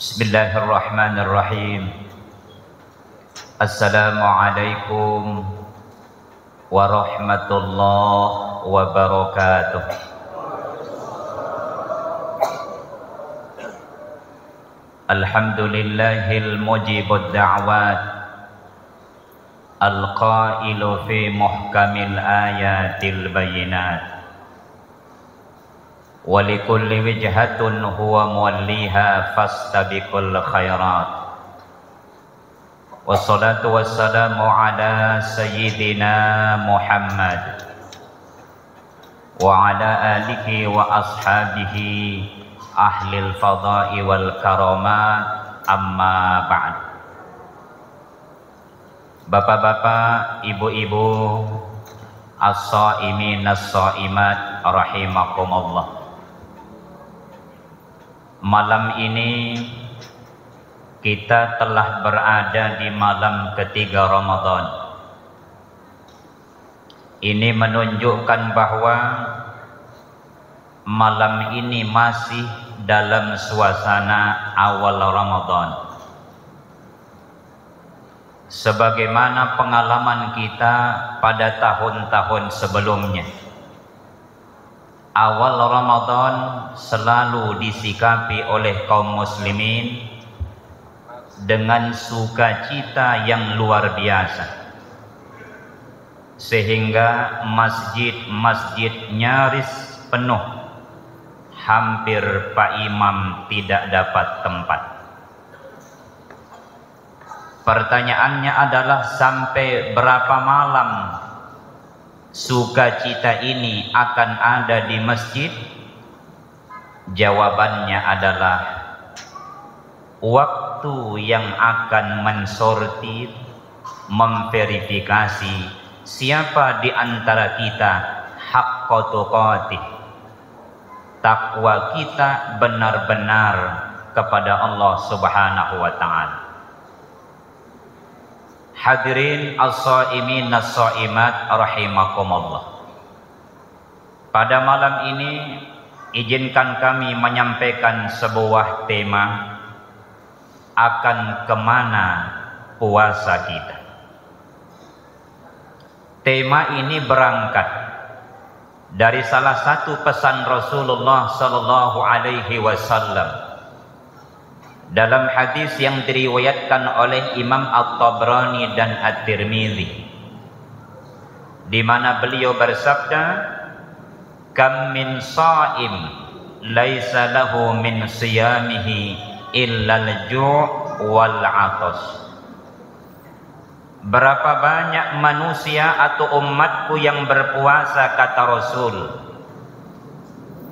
Bismillahirrahmanirrahim. Assalamualaikum warahmatullahi wabarakatuh. Alhamdulillahil mujibud da'wat, al-qailu fi muhkamil ayatil bayinat, walikulli wijhatun huwa muwalliha fastabiqul khairat. Wassalatu wassalamu ala sayyidina Muhammad wa ala alihi wa ashabihi ahlil fadai wal karamat, amma ba'd. Bapak-bapak, ibu-ibu, as-shaimin as-shaimat rahimakumullah. Malam ini kita telah berada di malam ketiga Ramadan. Ini menunjukkan bahwa malam ini masih dalam suasana awal Ramadan. Sebagaimana pengalaman kita pada tahun-tahun sebelumnya, awal Ramadan selalu disikapi oleh kaum muslimin dengan sukacita yang luar biasa, sehingga masjid-masjid nyaris penuh, hampir Pak Imam tidak dapat tempat. Pertanyaannya adalah, sampai berapa malam sukacita ini akan ada di masjid? Jawabannya adalah waktu yang akan mensortir, memverifikasi siapa di antara kita haqqa tuqatih, takwa kita benar-benar kepada Allah Subhanahu wa ta'ala. Hadirin as-shaimin as-shaimat rahimakumullah. Pada malam ini izinkan kami menyampaikan sebuah tema, akan kemana puasa kita. Tema ini berangkat dari salah satu pesan Rasulullah sallallahu alaihi wasallam dalam hadis yang diriwayatkan oleh Imam At-Tabrani dan At-Tirmidzi, di mana beliau bersabda, "Kam min sha'im laisa lahu min siyamihi illa al-ju' wal 'atash." Berapa banyak manusia atau umatku yang berpuasa, kata Rasul,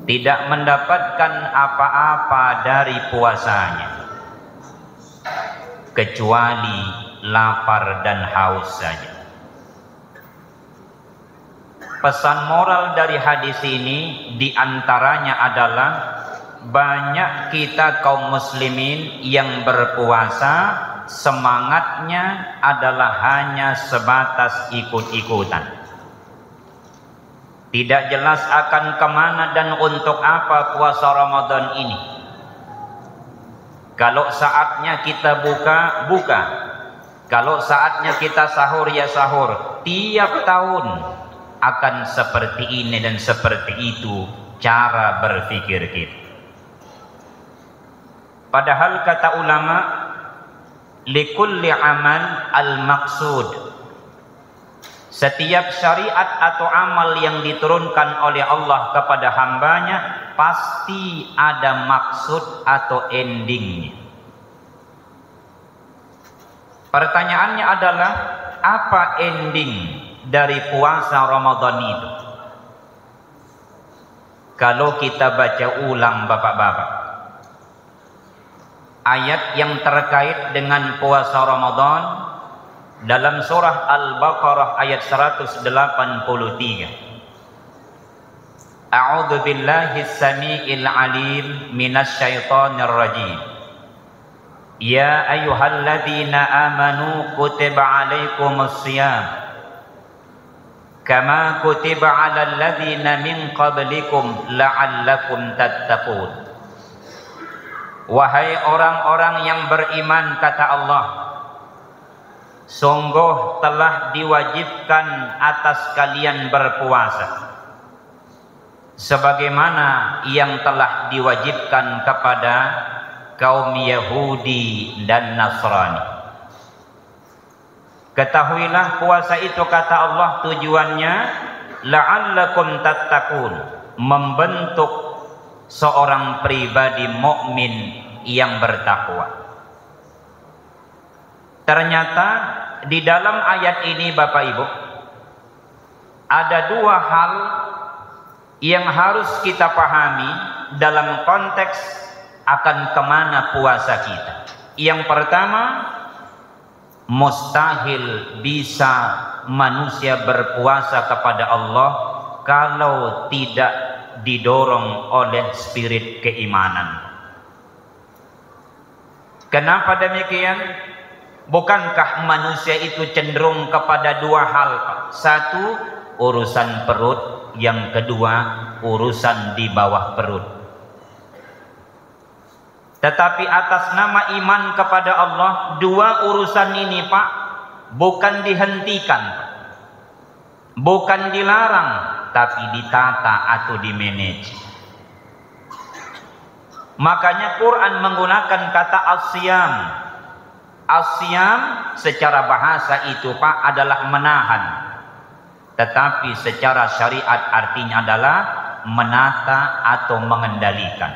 tidak mendapatkan apa-apa dari puasanya kecuali lapar dan haus saja. Pesan moral dari hadis ini diantaranya adalah, banyak kita kaum muslimin yang berpuasa semangatnya adalah hanya sebatas ikut-ikutan, tidak jelas akan kemana dan untuk apa puasa Ramadan ini. Kalau saatnya kita buka, buka. Kalau saatnya kita sahur, ya sahur. Tiap tahun akan seperti ini dan seperti itu cara berpikir kita. Padahal kata ulama, likulli amal al-maqsud. Setiap syariat atau amal yang diturunkan oleh Allah kepada hambanya pasti ada maksud atau endingnya. Pertanyaannya adalah, apa ending dari puasa Ramadan itu? Kalau kita baca ulang, bapak-bapak, ayat yang terkait dengan puasa Ramadan dalam surah Al-Baqarah ayat 183. A'udzu billahi as-sami'il 'alim minasy syaithanir rajim. Ya ayyuhalladzina amanu kutiba 'alaikumus shiyam kama kutiba 'alal ladzina min qablikum la'allakum tattaqun. Wahai orang-orang yang beriman, kata Allah, sungguh telah diwajibkan atas kalian berpuasa sebagaimana yang telah diwajibkan kepada kaum Yahudi dan Nasrani. Ketahuilah puasa itu, kata Allah, tujuannya la'allakum tattaqun, membentuk seorang pribadi mukmin yang bertakwa. Ternyata di dalam ayat ini, Bapak Ibu, ada dua hal yang harus kita pahami dalam konteks akan kemana puasa kita. Yang pertama, mustahil bisa manusia berpuasa kepada Allah kalau tidak didorong oleh spirit keimanan. Kenapa demikian? Bukankah manusia itu cenderung kepada dua hal? Satu, urusan perut. Yang kedua, urusan di bawah perut. Tetapi atas nama iman kepada Allah, dua urusan ini, Pak, bukan dihentikan, bukan dilarang, tapi ditata atau dimanage. Makanya Quran menggunakan kata as-siyam. As-siyam secara bahasa itu, Pak, adalah menahan. Tetapi secara syariat artinya adalah menata atau mengendalikan.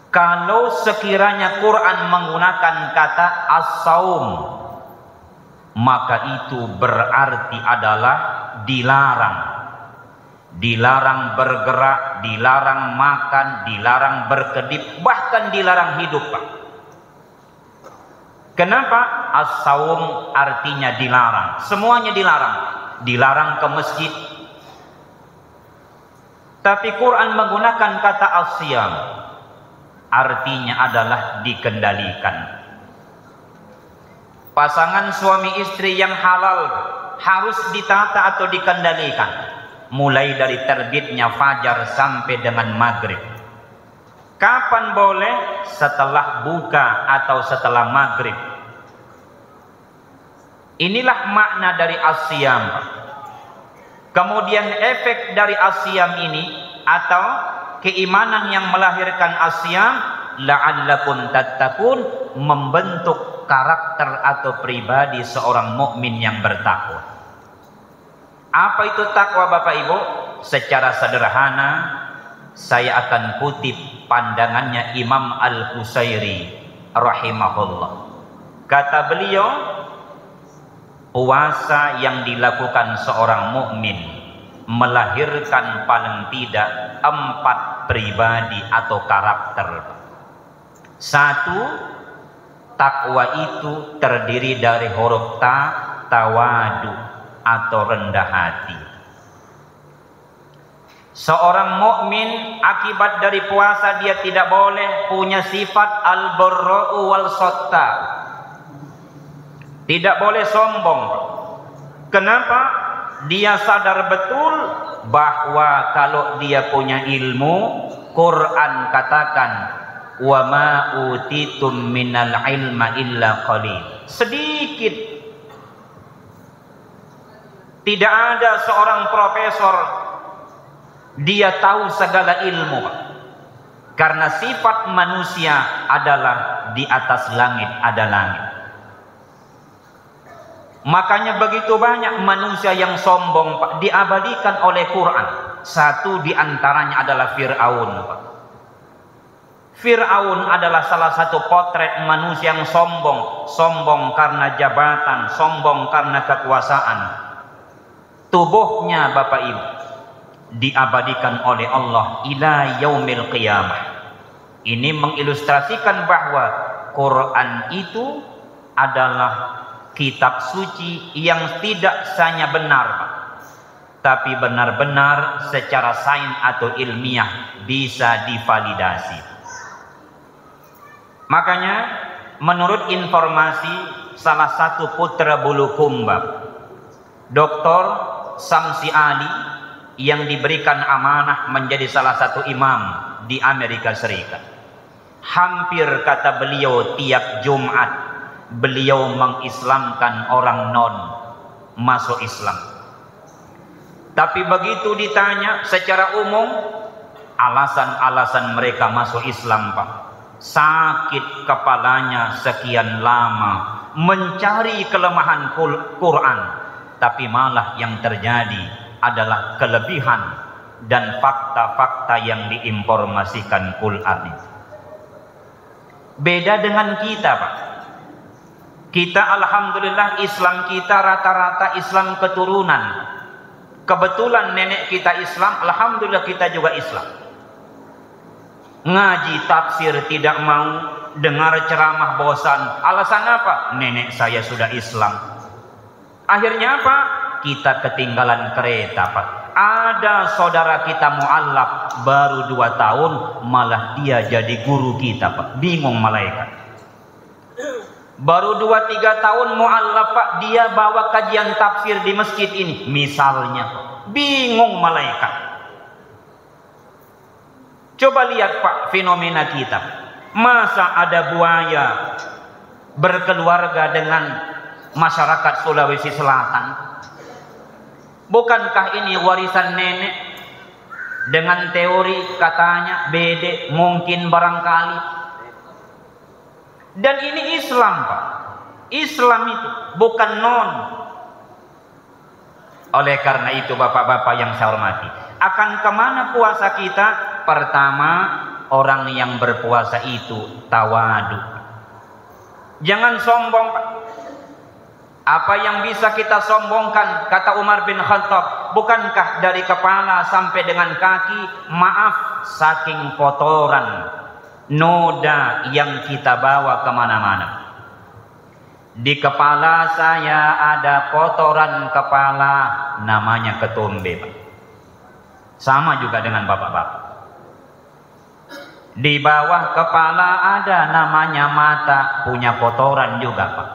Kalau sekiranya Quran menggunakan kata as-saum, maka itu berarti adalah dilarang. Dilarang bergerak, dilarang makan, dilarang berkedip, bahkan dilarang hidup, Pak. Kenapa? As-saum artinya dilarang. Semuanya dilarang. Dilarang ke masjid. Tapi Quran menggunakan kata as-siyam, artinya adalah dikendalikan. Pasangan suami istri yang halal harus ditata atau dikendalikan, mulai dari terbitnya fajar sampai dengan maghrib. Kapan boleh? Setelah buka atau setelah maghrib. Inilah makna dari as-siyam. Kemudian efek dari as-siyam ini atau keimanan yang melahirkan as-siyam, la'allakum tattaqun, membentuk karakter atau pribadi seorang mukmin yang bertakwa. Apa itu takwa, Bapak Ibu? Secara sederhana saya akan kutip pandangannya Imam Al-Qusairi rahimahullah. Kata beliau, puasa yang dilakukan seorang mukmin melahirkan paling tidak 4 pribadi atau karakter. 1, takwa itu terdiri dari huruf ta, tawadu atau rendah hati. Seorang mukmin akibat dari puasa dia tidak boleh punya sifat al-barra'u wal sotta. Tidak boleh sombong. Kenapa? Dia sadar betul bahwa kalau dia punya ilmu, Quran katakan, "Wa ma utitum minal ilma illa qalil." Sedikit. Tidak ada seorang profesor dia tahu segala ilmu. Karena sifat manusia adalah di atas langit ada langit. Makanya begitu banyak manusia yang sombong, Pak, diabadikan oleh Quran. Satu di antaranya adalah Fir'aun, Pak. Fir'aun adalah salah satu potret manusia yang sombong. Sombong karena jabatan, sombong karena kekuasaan. Tubuhnya, Bapak Ibu, diabadikan oleh Allah ila yaumil qiyamah. Ini mengilustrasikan bahwa Quran itu adalah kitab suci yang tidak hanya benar, tapi benar-benar secara sains atau ilmiah bisa divalidasi. Makanya menurut informasi salah satu putra Bulukumba, Dr. Samsi Ali, yang diberikan amanah menjadi salah satu imam di Amerika Serikat, Hampir kata beliau tiap Jumat beliau mengislamkan orang non masuk Islam. Tapi begitu ditanya secara umum, alasan-alasan mereka masuk Islam, Pak, sakit kepalanya sekian lama mencari kelemahan Quran, tapi malah yang terjadi adalah kelebihan dan fakta-fakta yang diinformasikan Quran itu. Beda dengan kita, Pak. Kita alhamdulillah Islam kita rata-rata Islam keturunan. Kebetulan nenek kita Islam, alhamdulillah kita juga Islam. Ngaji tafsir tidak mau, dengar ceramah bosan. Alasan apa? Nenek saya sudah Islam. Akhirnya apa? Kita ketinggalan kereta, Pak. Ada saudara kita mu'allaf baru 2 tahun malah dia jadi guru kita, Pak. Bingung malaikat. Baru 2-3 tahun mu'allaf, Pak, dia bawa kajian tafsir di masjid ini misalnya, Pak. Bingung malaikat. Coba lihat, Pak, fenomena kita. Masa ada buaya berkeluarga dengan masyarakat Sulawesi Selatan? Bukankah ini warisan nenek? Dengan teori katanya bede, mungkin barangkali. Dan ini Islam, Pak. Islam itu bukan non. Oleh karena itu bapak-bapak yang saya hormati, akan kemana puasa kita? Pertama, orang yang berpuasa itu tawadu. Jangan sombong, Pak. Apa yang bisa kita sombongkan? Kata Umar bin Khattab, bukankah dari kepala sampai dengan kaki, maaf, saking kotoran noda yang kita bawa kemana-mana. Di kepala saya ada kotoran kepala, namanya ketumbe, Pak. Sama juga dengan bapak-bapak. Di bawah kepala ada namanya mata, punya kotoran juga, Pak.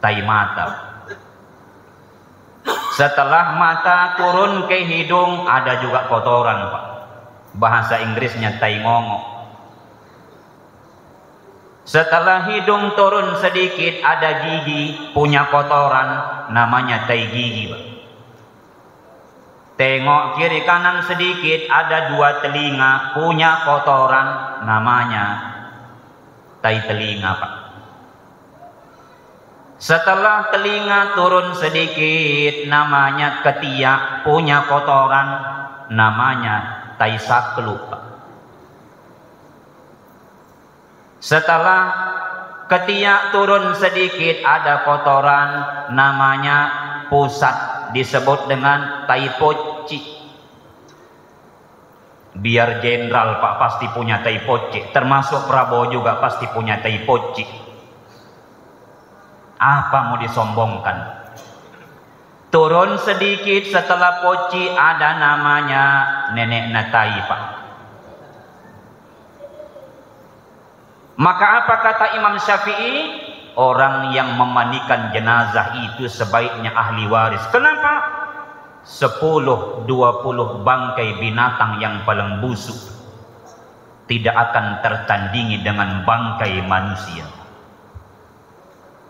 Tai mata. Setelah mata turun ke hidung ada juga kotoran, Pak. Bahasa Inggrisnya tai ngongok. Setelah hidung turun sedikit ada gigi, punya kotoran, namanya tai gigi, Pak. Tengok kiri kanan sedikit ada 2 telinga, punya kotoran, namanya tai telinga, Pak. Setelah telinga turun sedikit, namanya ketiak, punya kotoran, namanya tai sakluk, Pak. Setelah ketiak turun sedikit ada kotoran, namanya pusat, disebut dengan tai poci. Biar jenderal, Pak, pasti punya tai poci. Termasuk Prabowo juga pasti punya tai poci. Apa mau disombongkan? Turun sedikit setelah poci ada namanya nenek natai, Pak. Maka apa kata Imam Syafi'i? Orang yang memandikan jenazah itu sebaiknya ahli waris. Kenapa? 10-20 bangkai binatang yang paling busuk tidak akan tertandingi dengan bangkai manusia.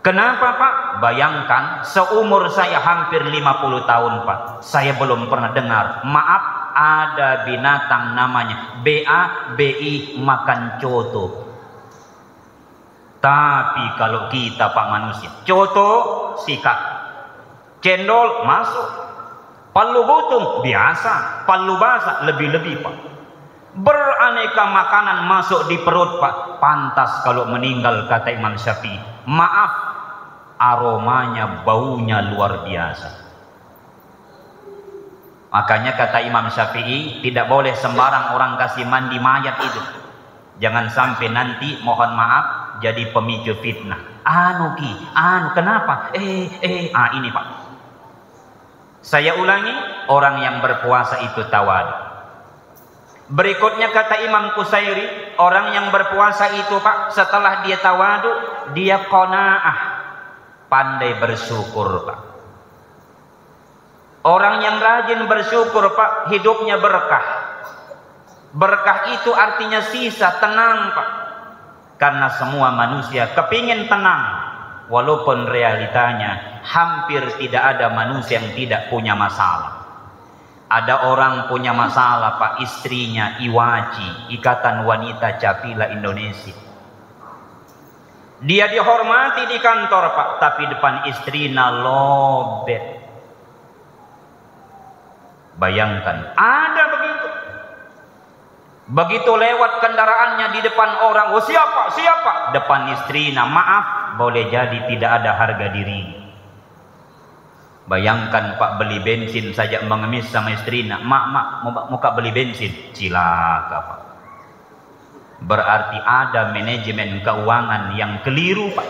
Kenapa, Pak? Bayangkan, seumur saya hampir 50 tahun, Pak, saya belum pernah dengar, maaf, ada binatang namanya BABI makan coto. Tapi kalau kita, Pak, manusia, coto sikat, cendol masuk, palu butung biasa, palu basah lebih-lebih, Pak. Beraneka makanan masuk di perut, Pak. Pantas kalau meninggal, kata Imam Syafi'i. Maaf, aromanya, baunya luar biasa. Makanya kata Imam Syafi'i, tidak boleh sembarang orang kasih mandi mayat itu. Jangan sampai nanti, mohon maaf, jadi pemicu fitnah. Kenapa? Ini, Pak. Saya ulangi, orang yang berpuasa itu tawadu. Berikutnya kata Imam Qusairi, orang yang berpuasa itu, Pak, setelah dia tawadu, dia qanaah, pandai bersyukur, Pak. Orang yang rajin bersyukur, Pak, hidupnya berkah. Berkah itu artinya sisa, tenang, Pak. Karena semua manusia kepingin tenang, walaupun realitanya hampir tidak ada manusia yang tidak punya masalah. Ada orang punya masalah, Pak, istrinya IWACI, Ikatan Wanita Capila Indonesia. Dia dihormati di kantor, Pak, tapi depan istrinya lobet. Bayangkan, ada begitu. Begitu lewat kendaraannya di depan orang, oh siapa? Depan istrinya, maaf, boleh jadi tidak ada harga diri. Bayangkan, Pak, beli bensin saja mengemis sama istrinya, mak, mau beli bensin, cilaka, Pak. Berarti ada manajemen keuangan yang keliru, Pak.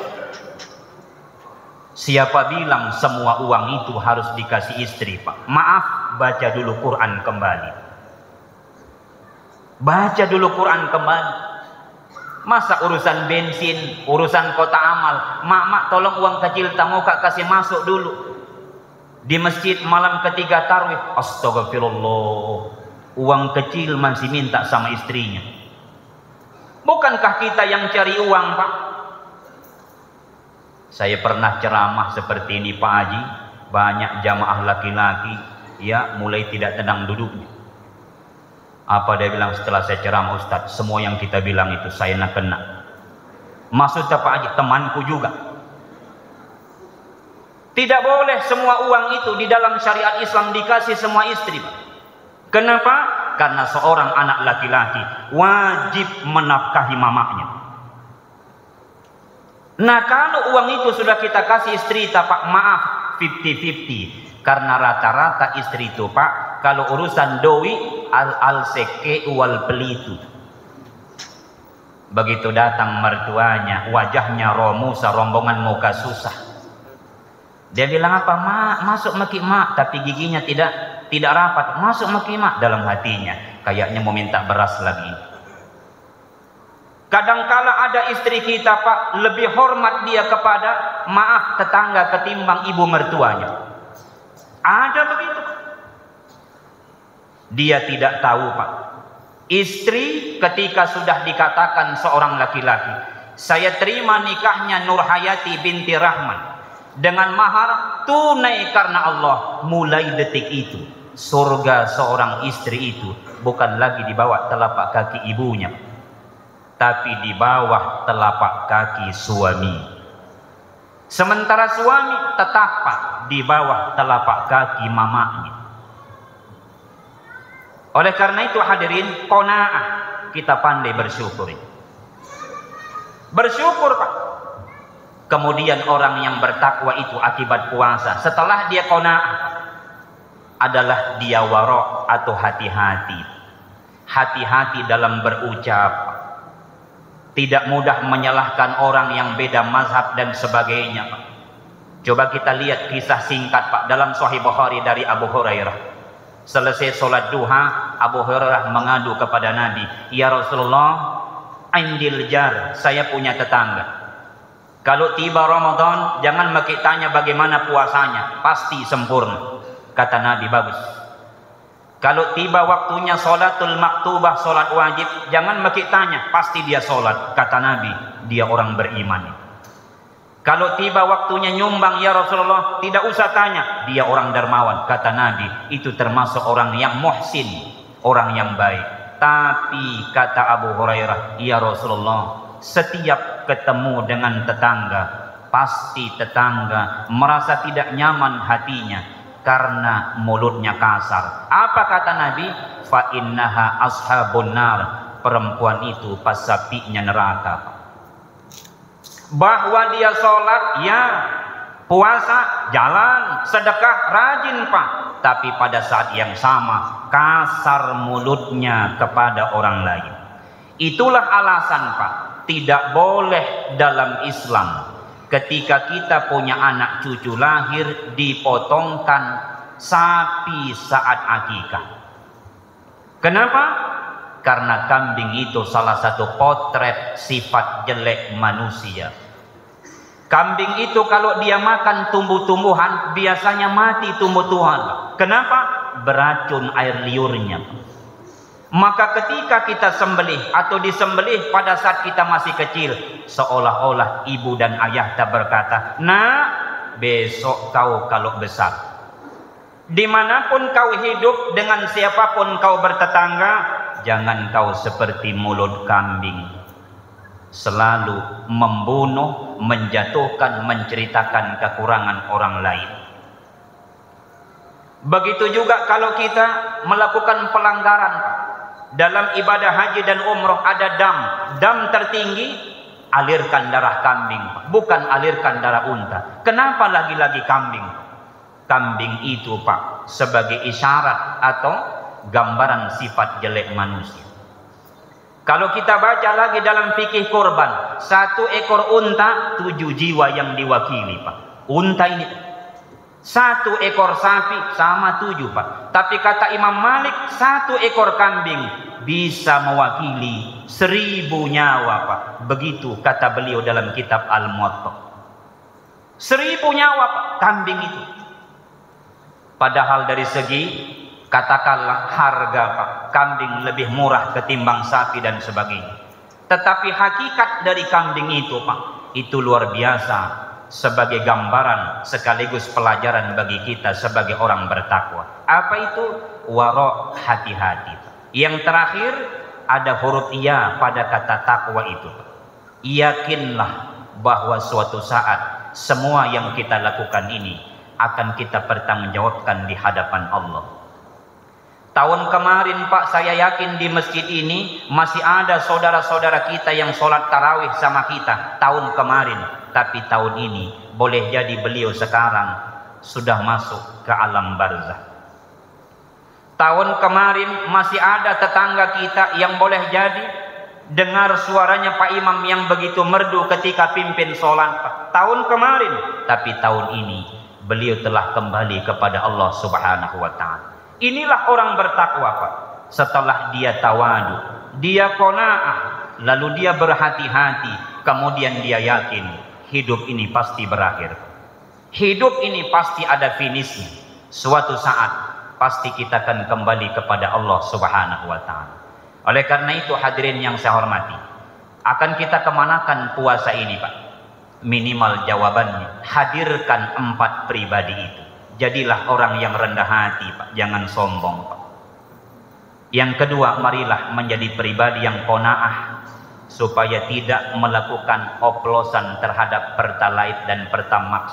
Siapa bilang semua uang itu harus dikasih istri, Pak? Maaf, baca dulu Quran kembali. Baca dulu Quran kembali. Masa urusan bensin, urusan kota amal, mak tolong uang kecil tamu kak kasih masuk dulu. Di masjid malam ketiga tarawih, astagfirullah, uang kecil masih minta sama istrinya. Bukankah kita yang cari uang, Pak? Saya pernah ceramah seperti ini, Pak Haji. Banyak jamaah laki-laki ya mulai tidak tenang duduknya. Apa dia bilang setelah saya ceramah, Ustadz, semua yang kita bilang itu saya nak kena. Maksudnya Pak Haji, temanku juga. Tidak boleh semua uang itu di dalam syariat Islam dikasih semua istri, Pak. Kenapa? Karena seorang anak laki-laki wajib menafkahi mamanya. Nah, kalau uang itu sudah kita kasih istri, Pak, maaf, 50-50. Karena rata-rata istri itu, Pak, kalau urusan doi al-seke wal pelitu. Begitu datang mertuanya, wajahnya romusa, rombongan muka susah. Dia bilang apa? Mak, masuk maki mak, tapi giginya tidak rapat. Masuk maki mak, dalam hatinya kayaknya mau minta beras lagi. Kadangkala ada istri kita, Pak, lebih hormat dia kepada maaf tetangga ketimbang ibu mertuanya. Ada begitu. Dia tidak tahu, Pak. Istri ketika sudah dikatakan seorang laki-laki, saya terima nikahnya Nurhayati binti Rahman dengan mahar tunai karena Allah, mulai detik itu surga seorang istri itu bukan lagi di bawah telapak kaki ibunya, tapi di bawah telapak kaki suami. Sementara suami tetap, Pak, di bawah telapak kaki mamanya. Oleh karena itu hadirin, qanaah, kita pandai bersyukur. Bersyukur, Pak. Kemudian orang yang bertakwa itu akibat puasa, setelah dia qanaah, adalah dia wara' atau hati-hati. Hati-hati dalam berucap. Tidak mudah menyalahkan orang yang beda mazhab dan sebagainya, Pak. Coba kita lihat kisah singkat, Pak, dalam Sahih Bukhari dari Abu Hurairah. Selesai sholat duha, Abu Hurairah mengadu kepada Nabi, ya Rasulullah, indil jar, saya punya tetangga. Kalau tiba Ramadan, jangan makin tanya bagaimana puasanya, pasti sempurna. Kata Nabi, bagus. Kalau tiba waktunya sholatul maktubah, sholat wajib, jangan makin tanya, pasti dia sholat. Kata Nabi, dia orang beriman. Kalau tiba waktunya nyumbang, ya Rasulullah, tidak usah tanya, dia orang dermawan. Kata Nabi, itu termasuk orang yang muhsin, orang yang baik. Tapi kata Abu Hurairah, ya Rasulullah, setiap ketemu dengan tetangga, pasti tetangga merasa tidak nyaman hatinya karena mulutnya kasar. Apa kata Nabi? Fa innaha ashabun nar, perempuan itu pasapinya neraka. Bahwa dia sholat, ya, puasa, jalan, sedekah, rajin, Pak. Tapi pada saat yang sama, kasar mulutnya kepada orang lain. Itulah alasan, Pak, tidak boleh dalam Islam ketika kita punya anak cucu lahir dipotongkan sapi saat akikah. Kenapa? Karena kambing itu salah satu potret sifat jelek manusia. Kambing itu kalau dia makan tumbuh-tumbuhan, biasanya mati tumbuh-tumbuhan. Kenapa? Beracun air liurnya. Maka ketika kita sembelih atau disembelih pada saat kita masih kecil, seolah-olah ibu dan ayah tak berkata, "Nak, besok kau kalau besar, dimanapun kau hidup, dengan siapapun kau bertetangga, jangan kau seperti mulut kambing, selalu membunuh, menjatuhkan, menceritakan kekurangan orang lain." Begitu juga kalau kita melakukan pelanggaran dalam ibadah haji dan umroh, ada dam tertinggi, alirkan darah kambing, bukan alirkan darah unta. Kenapa lagi-lagi kambing? Kambing itu Pak sebagai isyarat atau gambaran sifat jelek manusia. Kalau kita baca lagi dalam fikih kurban, 1 ekor unta 7 jiwa yang diwakili Pak. Unta ini 1 ekor sapi sama 7 Pak. Tapi kata Imam Malik, 1 ekor kambing bisa mewakili 1000 nyawa Pak. Begitu kata beliau dalam kitab Al-Muwatta. 1000 nyawa Pak, kambing itu. Padahal dari segi katakanlah harga Pak, kambing lebih murah ketimbang sapi dan sebagainya. Tetapi hakikat dari kambing itu Pak, itu luar biasa. Sebagai gambaran sekaligus pelajaran bagi kita sebagai orang bertakwa. Apa itu? Wara, hati-hati. Yang terakhir ada huruf iya pada kata takwa itu. Yakinlah bahwa suatu saat semua yang kita lakukan ini akan kita pertanggungjawabkan di hadapan Allah. Tahun kemarin Pak, saya yakin di masjid ini masih ada saudara-saudara kita yang sholat tarawih sama kita tahun kemarin. Tapi tahun ini boleh jadi beliau sekarang sudah masuk ke alam barzah. Tahun kemarin masih ada tetangga kita yang boleh jadi dengar suaranya Pak Imam yang begitu merdu ketika pimpin sholat Pak. Tahun kemarin, tapi tahun ini beliau telah kembali kepada Allah Subhanahu wa Ta'ala. Inilah orang bertakwa Pak. Setelah dia tawadu, dia qanaah, lalu dia berhati-hati, kemudian dia yakin hidup ini pasti berakhir. Hidup ini pasti ada finishnya. Suatu saat pasti kita akan kembali kepada Allah Subhanahu wa Ta'ala. Oleh karena itu hadirin yang saya hormati, akan kita kemanakan puasa ini Pak? Minimal jawabannya, hadirkan 4 pribadi itu. Jadilah orang yang rendah hati Pak, jangan sombong Pak. Yang kedua, marilah menjadi pribadi yang qanaah, supaya tidak melakukan oplosan terhadap pertalite dan pertamax.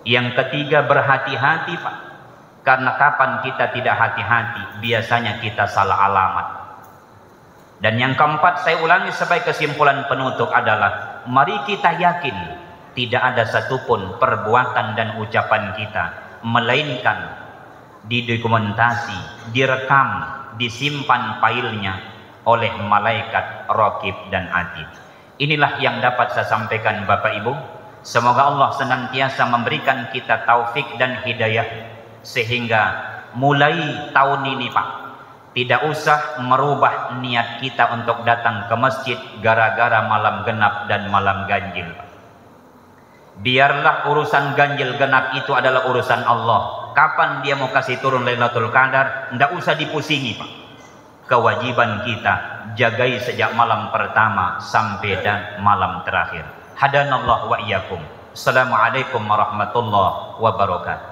Yang ketiga, berhati-hati Pak, karena kapan kita tidak hati-hati biasanya kita salah alamat. Dan yang keempat, saya ulangi sebagai kesimpulan penutup adalah, mari kita yakin tidak ada satupun perbuatan dan ucapan kita melainkan didokumentasi, direkam, disimpan filenya oleh malaikat Raqib dan Atid. Inilah yang dapat saya sampaikan Bapak Ibu. Semoga Allah senantiasa memberikan kita taufik dan hidayah, sehingga mulai tahun ini Pak, tidak usah merubah niat kita untuk datang ke masjid gara-gara malam genap dan malam ganjil Pak. Biarlah urusan ganjil genap itu adalah urusan Allah. Kapan dia mau kasih turun Lailatul Qadar, tidak usah dipusingi Pak. Kewajiban kita jagai sejak malam pertama sampai dan malam terakhir. Hadanallah wa iyyakum. Assalamualaikum warahmatullahi wabarakatuh.